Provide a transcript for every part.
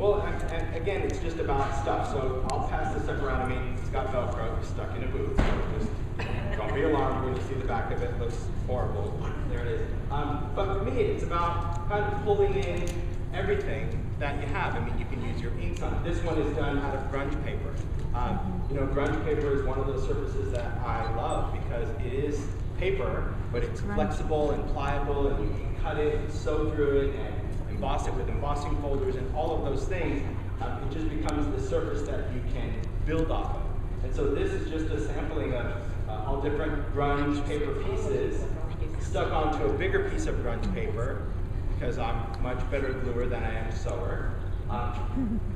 Well, and again, it's just about stuff. So I'll pass this stuff around. I mean, it's got Velcro stuck in a boot. So just don't be alarmed when you see the back of it. It looks horrible. There it is. But for me, it's about kind of pulling in everything that you have. I mean, you can use your inks on it. This one is done out of grunge paper. You know, grunge paper is one of those surfaces that I love because it is paper, but it's flexible and pliable, and you can cut it and sew through it and emboss it with embossing folders and all of those things. It just becomes the surface that you can build off of. And so this is just a sampling of all different grunge paper pieces stuck onto a bigger piece of grunge paper because I'm much better gluer than I am sewer.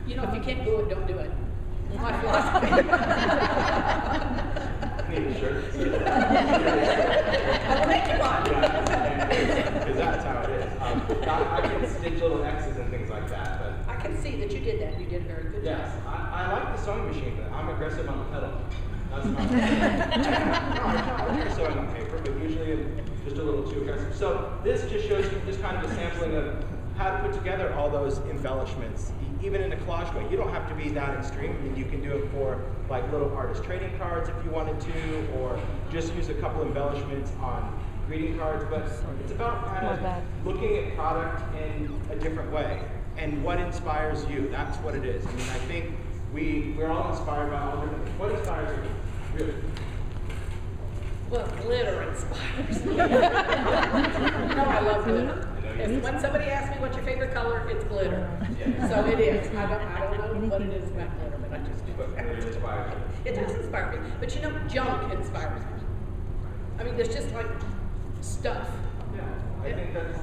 You know, if you can't glue it, don't do it. My philosophy. Need a shirt. I'll make you one. Because that's how it is. I can stitch little X's and things like that. But I can see that you did that. You did a very good job. yes, I like the sewing machine, but I'm aggressive on the pedal. That's my I like sewing on paper, but usually I'm just a little too aggressive. So this just shows you just kind of a sampling of how to put together all those embellishments, even in a collage way. You don't have to be that extreme. I mean, you can do it for like little artist trading cards if you wanted to, or just use a couple embellishments on greeting cards. But it's about kind of looking at product in a different way and what inspires you. That's what it is. I mean, I think we're all inspired by all different things. What inspires you, really? Well, glitter inspires me. You know I love glitter. When somebody asks me what's your favorite color, it's glitter. Yeah. So it is. I don't know what it is about glitter, but I just do it. It inspires you. It does inspire me. But you know, junk inspires me. I mean, there's just like stuff. Yeah, I think that's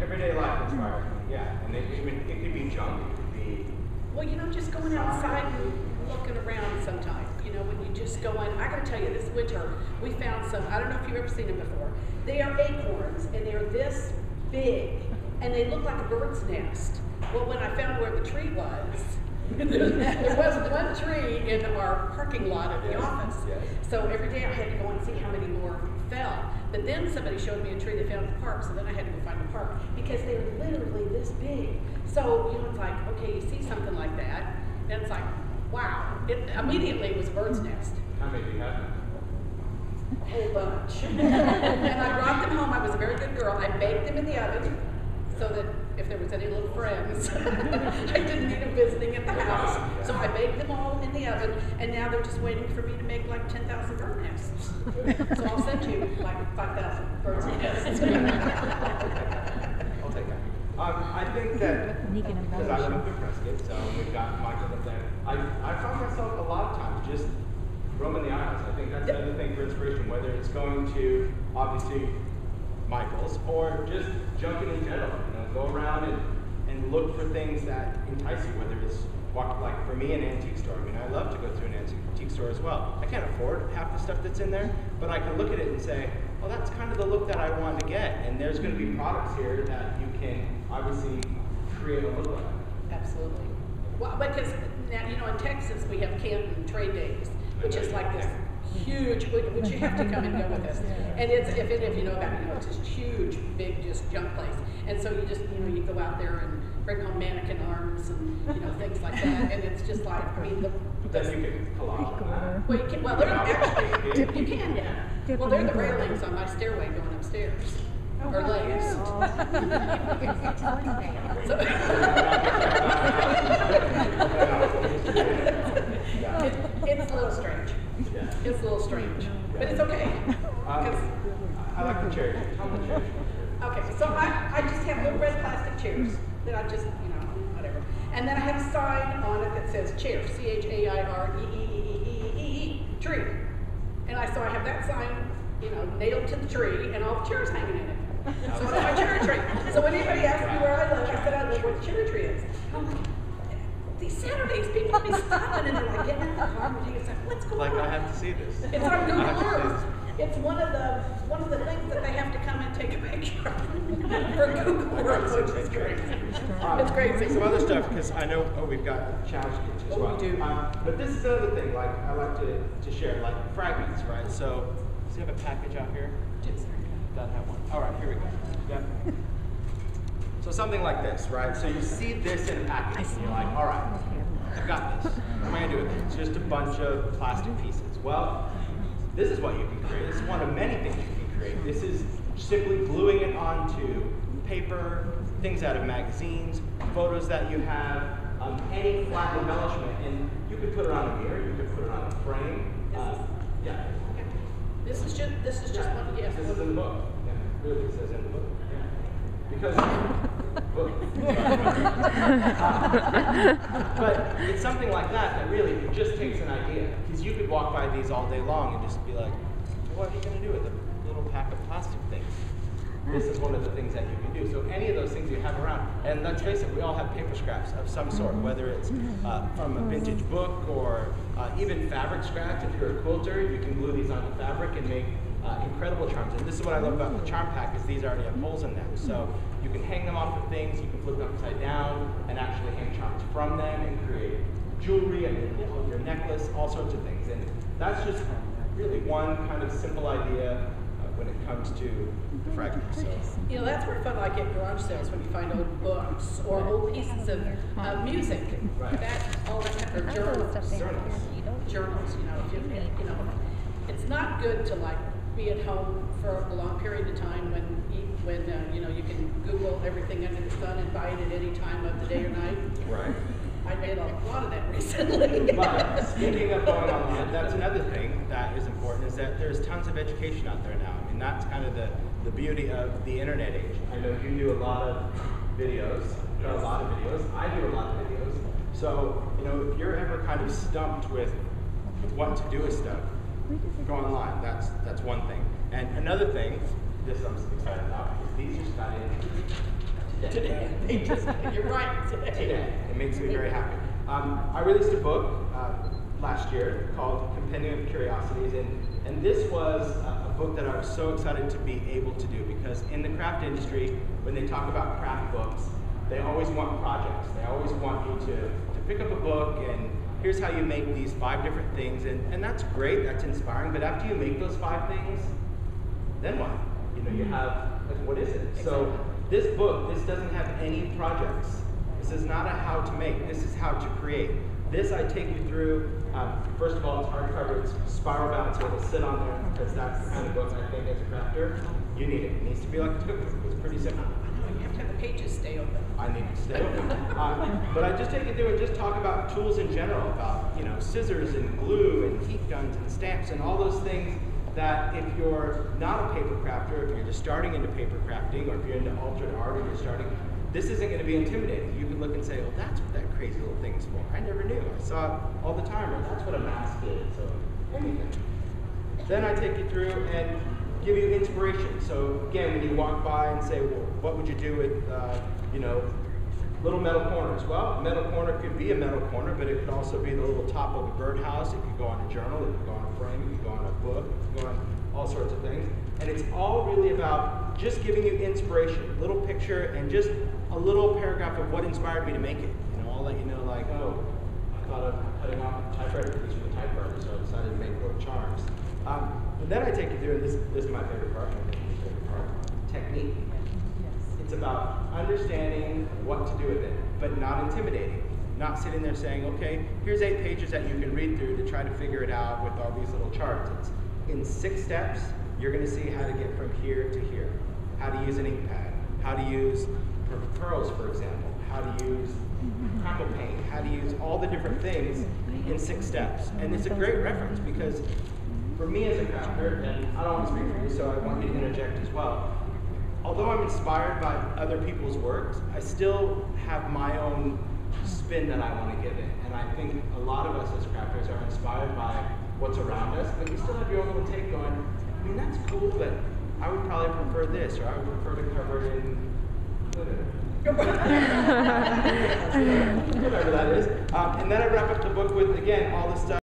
everyday life inspires me. Yeah, and it could be junk. It could be. Well, you know, just going outside and looking around sometimes. You know, when you just go in. I got to tell you, this winter we found some. I don't know if you've ever seen them before. They are acorns, and they're this big, and they look like a bird's nest. Well, when I found where the tree was, there was one tree in our parking lot at the office. So every day I had to go and see how many more fell. But then somebody showed me a tree they found at the park, so then I had to go find the park because they were literally this big. So, you know, it's like, okay, you see something like that, and it's like, wow. Immediately it was a bird's nest. How many do you have? A whole bunch. And I brought them home. I was a very good girl. I baked them in the oven so that if there was any little friends, I didn't need them visiting at the house. So I baked them all in the oven, and now they're just waiting for me to make like 10,000 bird nests. So I'll send you like 5,000 birds nests. I'll take that. I think that, because I live up in Prescott, so we've got Micheal up there. I found myself a lot of times just roaming the aisles. I think that's the other thing for inspiration, whether it's going to, obviously, Michael's, or just junking in general. You know, go around and look for things that entice you, whether it's, like for me, an antique store. I mean, I love to go to an antique store as well. I can't afford half the stuff that's in there, but I can look at it and say, well, that's kind of the look that I want to get. And there's going to be products here that you can obviously create a look like. Absolutely. Well, because now, you know, in Texas, we have Canton Trade Days, which is like this huge, which you have to come and go with us. And it's, if you know about it, you know, it's this huge, big, just junk place. And so you just, you know, you go out there and bring home mannequin arms and, you know, things like that. And it's just like, I mean, then you can collage on that. Well, you can, well, they're actually, you can, yeah. Well, they're the railings on my stairway going upstairs. Or legs. It's a little strange. It's a little strange, but it's okay. I like the chairs. How many chairs? Okay, so I just have little red plastic chairs that I just, you know, whatever. And then I have a sign on it that says chair, C-H-A-I-R-E-E-E-E-E-E, tree. And so I have that sign, you know, nailed to the tree and all the chairs hanging in it. So it's my cherry tree. So when anybody asks me where I live, I said I live where the cherry tree is. I'm like, these Saturdays, people will be stopping and they're like getting in the car and it's like, what's going on? I have to see this. It's on Google Earth. It's one of the things that they have to come and take a picture of for Google Earth, which is crazy. It's crazy. Some other stuff, because I know we've got challenge kits as well. We do. But this is another thing, like I like to share, like fragments, right? So, does you have a package out here? Just Doesn't have one. All right, here we go. Yeah. So something like this, right? So you see this in a package, and you're like, all right, I've got this. What am I gonna do with it? It's just a bunch of plastic pieces. Well, this is what you can create. This is one of many things you can create. This is simply gluing it onto paper, things out of magazines, photos that you have, any flat embellishment, and you could put it on a mirror, you could put it on a frame. Yeah. This is just one. Yes. This is in the book. Yeah, really, it says in the book. Yeah. Because book. But it's something like that really it just takes an idea. Because you could walk by these all day long and just be like, what are you going to do with a little pack of plastic things? This is one of the things that you can do. So any of those things you have around, and let's face it, we all have paper scraps of some sort, whether it's from a vintage book or even fabric scraps. If you're a quilter, you can glue these onto fabric and make incredible charms. And this is what I love about the charm pack is these already have holes in them. So you can hang them off of things, you can flip them upside down and actually hang charms from them and create jewelry and your necklace, all sorts of things. And that's just really one kind of simple idea when it comes to the fragments. So. You know, that's where fun like at garage sales when you find old books or old pieces of music. Right. All that, or journals. Journals, you know, you know, it's not good to like be at home for a long period of time when you know you can Google everything under the sun and buy it at any time of the day or night. Right. I made a lot of that recently. But speaking of going online, that's another thing that is important is that there's tons of education out there now. I mean, that's kind of the beauty of the internet age. I know you do a lot of videos. You do a lot of videos. I do a lot of videos. So, you know, if you're ever kind of stumped with what to do with stuff, go online. That's one thing. And another thing, this I'm excited about, is these just got in today. You're right. Today. It makes me very happy. I released a book last year called Compendium of Curiosities, and this was a book that I was so excited to be able to do because in the craft industry, when they talk about craft books, they always want projects. They always want you to pick up a book and here's how you make these 5 different things, and that's great, that's inspiring, but after you make those 5 things, then what? You know, you have, like, what is it? So this book, this doesn't have any projects. This is not a how to make, this is how to create. This I take you through, first of all, it's hardcover, it's spiral bound, so it'll sit on there, because that's the kind of book I think as a crafter, you need it. It needs to be like a cookbook, it's pretty simple. You have to have the pages stay open. I need to stay open. But I just take you through and just talk about tools in general, about, you know, scissors and glue and heat guns and stamps and all those things that if you're not a paper crafter, if you're just starting into paper crafting, or if you're into alternate art or you're starting, this isn't going to be intimidating. You can look and say, oh, that's what that crazy little thing is for. I never knew. I saw it all the time, or that's what a mask is, or anything. Then I take you through and give you inspiration. So again, when you walk by and say, well, what would you do with, you know, little metal corners? Well, a metal corner could be a metal corner, but it could also be the little top of a birdhouse. It could go on a journal. It could go on a frame. It could go on a book. It could go on all sorts of things. And it's all really about just giving you inspiration, little picture, and just a little paragraph of what inspired me to make it. You know, I'll let you know, like, oh, I thought of cutting off a typewriter piece from a typewriter, so I decided to make little charms. And then I take you through, and this is my favorite part, technique. It's about understanding what to do with it, but not intimidating. Not sitting there saying, okay, here's 8 pages that you can read through to try to figure it out with all these little charts. It's in 6 steps, you're going to see how to get from here to here. How to use an ink pad, how to use pearls, for example, how to use crackle paint, how to use all the different things in 6 steps. And it's a great reference because for me as a crafter, and I don't want to speak for you, so I want you to interject as well. Although I'm inspired by other people's works, I still have my own spin that I want to give it. And I think a lot of us as crafters are inspired by what's around us, but you still have your own little take going, I mean, that's cool, but I would probably prefer this, or I would prefer to cover it in whatever that is. And then I wrap up the book with, again, all the stuff